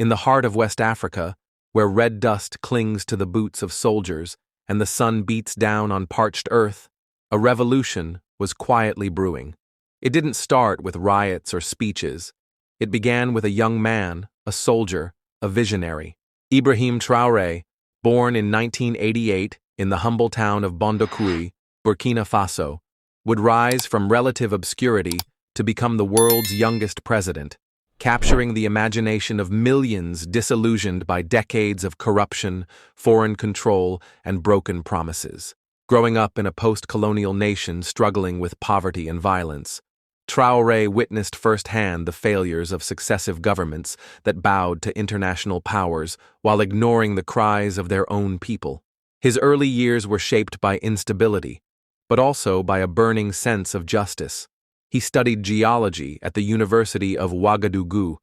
In the heart of West Africa, where red dust clings to the boots of soldiers and the sun beats down on parched earth, a revolution was quietly brewing. It didn't start with riots or speeches. It began with a young man, a soldier, a visionary. Ibrahim Traoré, born in 1988 in the humble town of Bondoukoui, Burkina Faso, would rise from relative obscurity to become the world's youngest president, capturing the imagination of millions disillusioned by decades of corruption, foreign control, and broken promises. Growing up in a post-colonial nation struggling with poverty and violence, Traoré witnessed firsthand the failures of successive governments that bowed to international powers while ignoring the cries of their own people. His early years were shaped by instability, but also by a burning sense of justice. He studied geology at the University of Ouagadougou,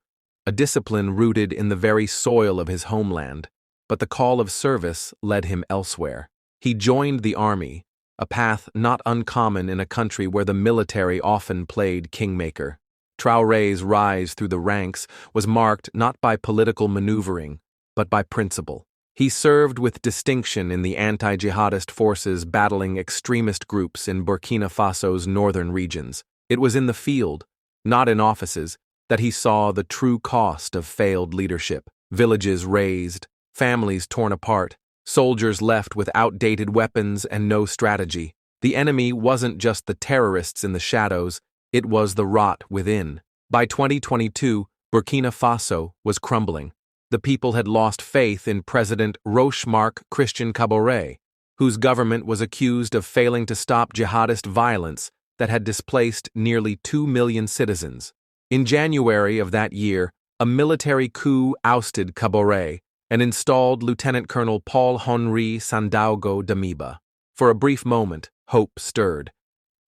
a discipline rooted in the very soil of his homeland, but the call of service led him elsewhere. He joined the army, a path not uncommon in a country where the military often played kingmaker. Traoré's rise through the ranks was marked not by political maneuvering, but by principle. He served with distinction in the anti-jihadist forces battling extremist groups in Burkina Faso's northern regions. It was in the field, not in offices, that he saw the true cost of failed leadership. Villages razed, families torn apart, soldiers left with outdated weapons and no strategy. The enemy wasn't just the terrorists in the shadows, it was the rot within. By 2022, Burkina Faso was crumbling. The people had lost faith in President Roch-Marc Christian Kabore, whose government was accused of failing to stop jihadist violence that had displaced nearly 2 million citizens. In January of that year, a military coup ousted Kabore and installed Lieutenant Colonel Paul-Henri Sandaogo Damiba. For a brief moment, hope stirred,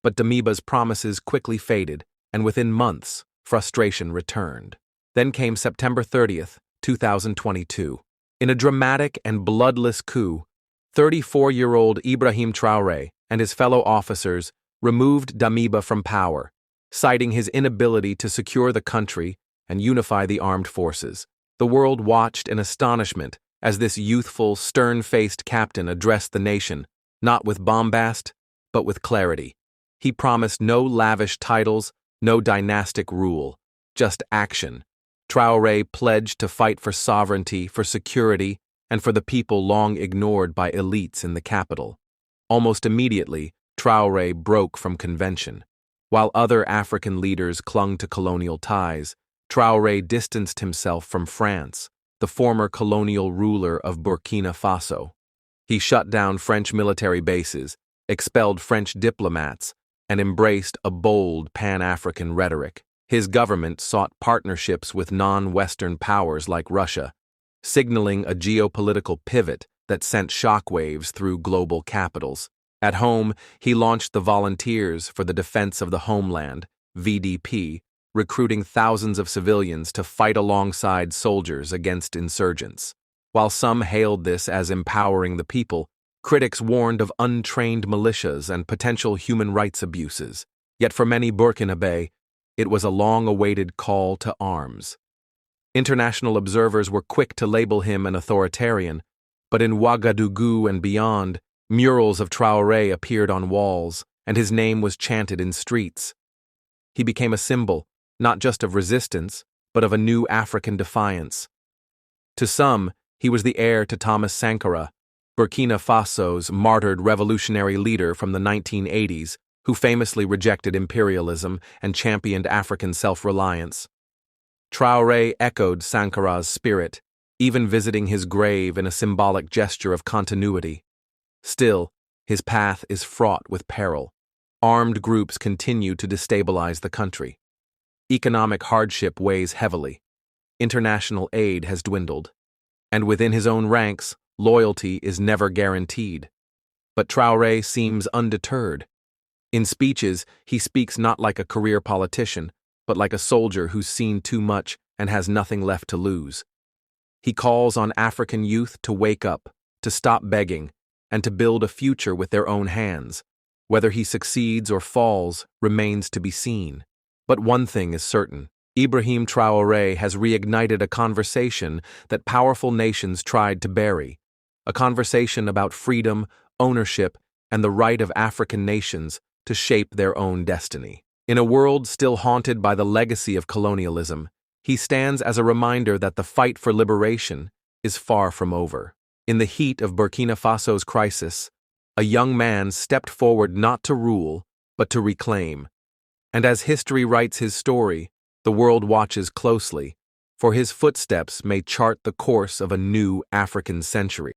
but Damiba's promises quickly faded, and within months, frustration returned. Then came September 30th, 2022. In a dramatic and bloodless coup, 34-year-old Ibrahim Traoré and his fellow officers removed Damiba from power, citing his inability to secure the country and unify the armed forces. The world watched in astonishment as this youthful, stern-faced captain addressed the nation, not with bombast, but with clarity. He promised no lavish titles, no dynastic rule, just action. Traoré pledged to fight for sovereignty, for security, and for the people long ignored by elites in the capital. Almost immediately, Traoré broke from convention. While other African leaders clung to colonial ties, Traoré distanced himself from France, the former colonial ruler of Burkina Faso. He shut down French military bases, expelled French diplomats, and embraced a bold Pan-African rhetoric. His government sought partnerships with non-Western powers like Russia, signaling a geopolitical pivot that sent shockwaves through global capitals. At home, he launched the Volunteers for the Defense of the Homeland, VDP, recruiting thousands of civilians to fight alongside soldiers against insurgents. While some hailed this as empowering the people, critics warned of untrained militias and potential human rights abuses. Yet for many Burkinabé, it was a long-awaited call to arms. International observers were quick to label him an authoritarian, but in Ouagadougou and beyond, murals of Traoré appeared on walls, and his name was chanted in streets. He became a symbol, not just of resistance, but of a new African defiance. To some, he was the heir to Thomas Sankara, Burkina Faso's martyred revolutionary leader from the 1980s, who famously rejected imperialism and championed African self-reliance. Traoré echoed Sankara's spirit, even visiting his grave in a symbolic gesture of continuity. Still, his path is fraught with peril. Armed groups continue to destabilize the country. Economic hardship weighs heavily. International aid has dwindled. And within his own ranks, loyalty is never guaranteed. But Traoré seems undeterred. In speeches, he speaks not like a career politician, but like a soldier who's seen too much and has nothing left to lose. He calls on African youth to wake up, to stop begging, and to build a future with their own hands. Whether he succeeds or falls remains to be seen. But one thing is certain: Ibrahim Traoré has reignited a conversation that powerful nations tried to bury, a conversation about freedom, ownership, and the right of African nations to shape their own destiny. In a world still haunted by the legacy of colonialism, he stands as a reminder that the fight for liberation is far from over. In the heat of Burkina Faso's crisis, a young man stepped forward not to rule, but to reclaim. And as history writes his story, the world watches closely, for his footsteps may chart the course of a new African century.